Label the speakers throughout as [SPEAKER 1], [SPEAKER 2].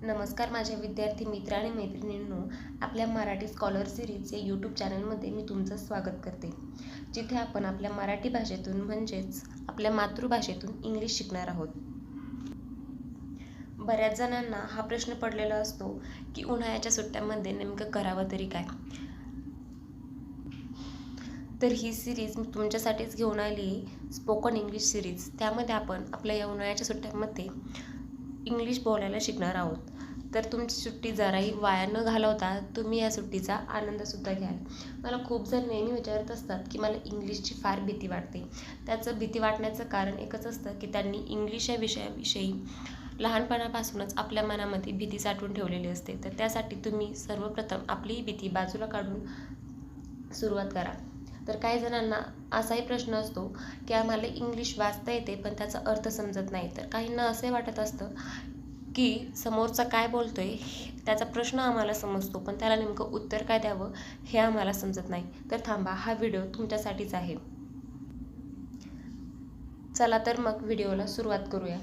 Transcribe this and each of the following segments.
[SPEAKER 1] नमस्कार माझ्या विद्यार्थी मित्र आणि मैत्रिणींनो, आपल्या मराठी स्कॉलर सिरीजचे यूट्यूब चॅनलमध्ये मी तुमचं स्वागत करते, जिथे आपण आपल्या मराठी भाषेतून म्हणजेच आपल्या मातृभाषेतून इंग्लिश शिकणार आहोत. बऱ्याच जणांना हा प्रश्न पडलेला असतो की उन्हाळ्याच्या सुट्ट्यांमध्ये नेमकं करावं तरी काय. तर ही सिरीज मी तुमच्यासाठीच घेऊन आली आहे, स्पोकन इंग्लिश सिरीज. त्यामध्ये आपण आपल्या या उन्हाळ्याच्या सुट्ट्यांमध्ये इंग्लिश बोलायला शिकणार आहोत. तर तुमची सुट्टी जराही वाया न घालवता तुम्ही या सुट्टीचा आनंदसुद्धा घ्याल. मला खूप जण नेहमी विचारत असतात की मला इंग्लिशची फार भीती वाटते. त्याचं भीती वाटण्याचं कारण एकच असतं की त्यांनी इंग्लिश या विषयाविषयी लहानपणापासूनच आपल्या मनामध्ये भीती साठवून ठेवलेली असते. तर त्यासाठी तुम्ही सर्वप्रथम आपली ही भीती बाजूला काढून सुरुवात करा. तर काही जणांना असाही प्रश्न असतो की आम्हाला इंग्लिश वाचता येते पण त्याचा अर्थ समजत नाही. तर काहींना असे वाटत असतं की समोरचा काय बोलतोय त्याचा प्रश्न आम्हाला समजतो पण त्याला नेमकं उत्तर काय द्यावं हे आम्हाला समजत नाही. तर थांबा, हा व्हिडिओ तुमच्यासाठीच आहे. चला तर मग व्हिडिओला सुरुवात करूया.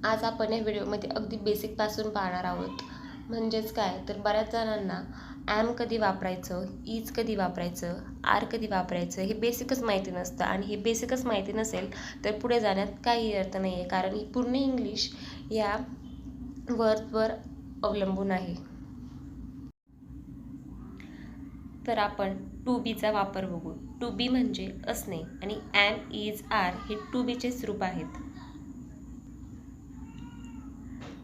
[SPEAKER 1] आज आपण या व्हिडिओमध्ये अगदी बेसिकपासून पाहणार आहोत. म्हणजेच काय, तर बऱ्याच जणांना ॲम कधी वापरायचं, इज कधी वापरायचं, आर कधी वापरायचं हे बेसिकच माहिती नसतं. आणि हे बेसिकच माहिती नसेल तर पुढे जाण्यात काही अर्थ नाही आहे, कारण ही पूर्ण इंग्लिश या वर्डवर अवलंबून आहे. तर आपण टू बीचा वापर बघू. टू बी म्हणजे असणे आणि ॲम, इज, आर हे टू बीचेच रूप आहेत.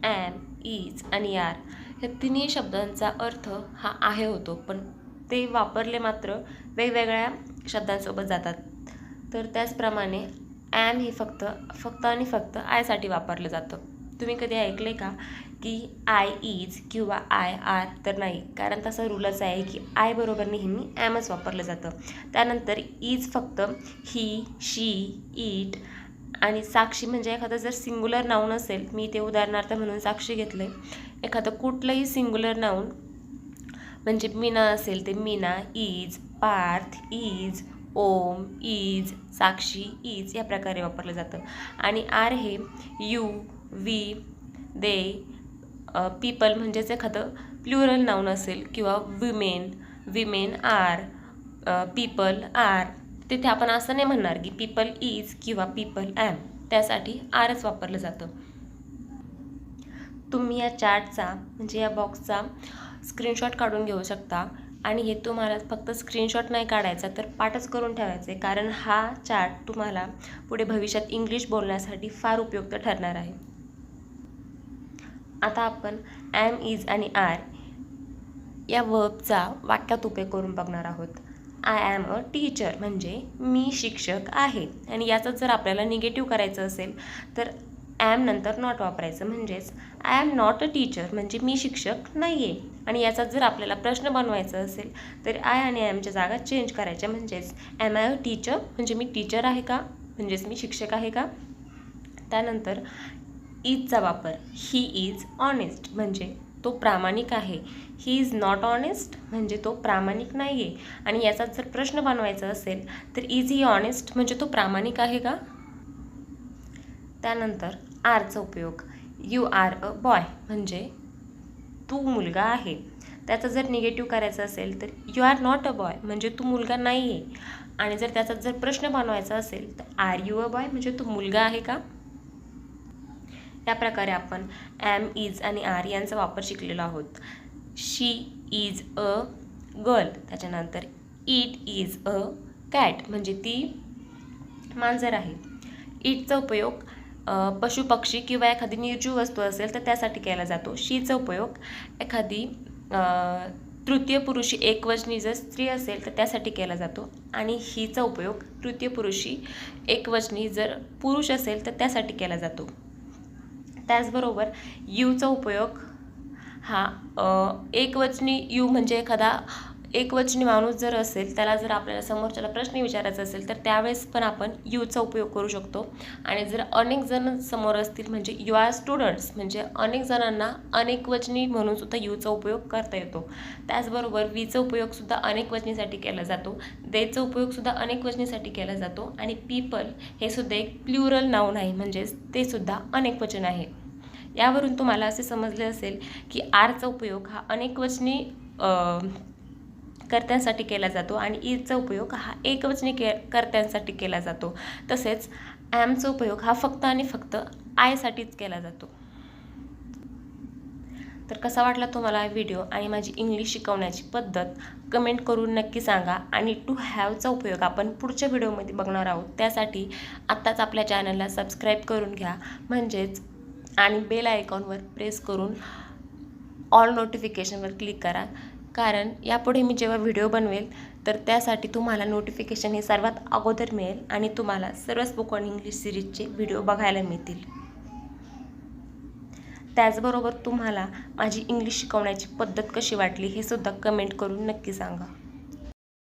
[SPEAKER 1] ॲम, इज आणि आर ह्या तिन्ही शब्दांचा अर्थ हा आहे होतो, पण ते वापरले मात्र वेगवेगळ्या शब्दांसोबत जातात. तर त्याचप्रमाणे ॲम हे फक्त आणि फक्त आयसाठी वापरलं जातं. तुम्ही कधी ऐकले का की आय इज किंवा आय आर? तर नाही, कारण तसा रूलच आहे की आय बरोबर नेहमी ॲमच वापरलं जातं. त्यानंतर इज फक्त ही, शी, इट आणि साक्षी म्हणजे एखादं जर सिंग्युलर नाऊन असेल, मी ते उदाहरणार्थ म्हणून साक्षी घेतलं आहे. एखादं कुठलंही सिंग्युलर नाऊन म्हणजे मीना असेल ते Meena, is, Parth, is, Om, is, Sakshi, is या प्रकारे वापरलं जातं. आणि आर हे यू, वी, दे, पीपल म्हणजेच एखादं प्लुरल नाऊन असेल किंवा विमेन आर, पीपल आर, तिथे आपण असं नाही म्हणणार की पीपल इज किंवा पीपल ॲम, त्यासाठी आरच वापरलं जातं. तुम्ही या चार्टचा म्हणजे या बॉक्सचा स्क्रीनशॉट काढून घेऊ शकता. आणि हे तुम्हाला फक्त स्क्रीनशॉट नाही काढायचा तर पाठच करून ठेवायचे, कारण हा चार्ट तुम्हाला पुढे भविष्यात इंग्लिश बोलण्यासाठी फार उपयुक्त ठरणार आहे. आता आपण ॲम, इज आणि आर या वर्बचा वाक्यात उपयोग करून बघणार आहोत. आय ॲम अ टीचर म्हणजे मी शिक्षक आहे. आणि याचं जर आपल्याला निगेटिव्ह करायचं असेल तर ॲम नंतर नॉट वापरायचं, म्हणजेच I am not a teacher म्हणजे मी शिक्षक नाही आहे. आणि याचा जर आपल्याला प्रश्न बनवायचा असेल तर आय आणि ॲमच्या जागा चेंज करायच्या, म्हणजेच ॲम आय अ टीचर म्हणजे मी टीचर आहे का, म्हणजेच मी शिक्षक आहे का. त्यानंतर इजचा वापर. ही इज ऑनेस्ट म्हणजे तो प्रामाणिक आहे. ही इज नॉट ऑनेस्ट म्हणजे तो प्रामाणिक नाही आहे. आणि याचा जर प्रश्न बनवायचा असेल तर इज ही ऑनेस्ट म्हणजे तो प्रामाणिक आहे का. त्यानंतर आरचा उपयोग. यू आर अ बॉय म्हणजे तू मुलगा आहे. त्याचा जर निगेटिव्ह करायचं असेल तर you are not a boy म्हणजे तू मुलगा नाही आहे. आणि जर त्याचा जर प्रश्न बनवायचा असेल तर आर यू अ बॉय म्हणजे तू मुलगा आहे का. या प्रकारे आपण ॲम, इज आणि आर यांचा वापर शिकलेलो आहोत. शी इज अ गर्ल, त्याच्यानंतर इट इज अ कॅट म्हणजे ती मांजर आहे. इटचा उपयोग पशु पक्षी किंवा एखादी निर्जीव वस्तू असेल तर त्यासाठी केला जातो. शीचा उपयोग एखादी तृतीय पुरुषी एकवचनी जर स्त्री असेल तर त्यासाठी केला जातो. आणि हीचा उपयोग तृतीय पुरुषी एकवचनी जर पुरुष असेल तर त्यासाठी केला जातो. त्याचबरोबर यूचा उपयोग हा एकवचनी यू म्हणजे एखादा एकवचनी माणूस जर असेल त्याला जर आपल्याला समोरच्याला प्रश्न विचारायचा असेल तर त्यावेळेस पण आपण यूचा उपयोग करू शकतो. आणि जर अनेक जण समोर असतील म्हणजे यू आर स्टुडंट्स म्हणजे अनेक जणांना अनेकवचनी म्हणून सुद्धा यूचा उपयोग करता येतो. त्याचबरोबर वीचा उपयोगसुद्धा अनेकवचनीसाठी केला जातो. देचा उपयोगसुद्धा अनेकवचनीसाठी केला जातो. आणि पीपल हे सुद्धा एक प्लुरल नाऊन आहे म्हणजेच ते सुद्धा अनेकवचन आहे. यावरून तुम्हाला असे समजले असेल की आरचा उपयोग हा अनेकवचनी कर्त्यांसाठी केला जातो आणि इजचा उपयोग हा एकवचनी कर्त्यांसाठी केला जातो. तसेच ॲमचा उपयोग हा फक्त आणि फक्त आयसाठीच केला जातो. तर कसा वाटला तुम्हाला हा व्हिडिओ आणि माझी इंग्लिश शिकवण्याची पद्धत कमेंट करून नक्की सांगा. आणि टू हॅवचा उपयोग आपण पुढच्या व्हिडिओमध्ये बघणार आहोत. त्यासाठी आत्ताच आपल्या चॅनलला सबस्क्राईब करून घ्या म्हणजेच आणि बेल आयकॉनवर प्रेस करून ऑल नोटिफिकेशनवर क्लिक करा, कारण यापुढे मी जेव्हा व्हिडिओ बनवेल तर त्यासाठी तुम्हाला नोटिफिकेशन हे सर्वात अगोदर मिळेल आणि तुम्हाला सर्व स्पोकन इंग्लिश सिरीजचे व्हिडिओ बघायला मिळतील. त्याचबरोबर तुम्हाला माझी इंग्लिश शिकवण्याची पद्धत कशी वाटली हे सुद्धा कमेंट करून नक्की सांगा.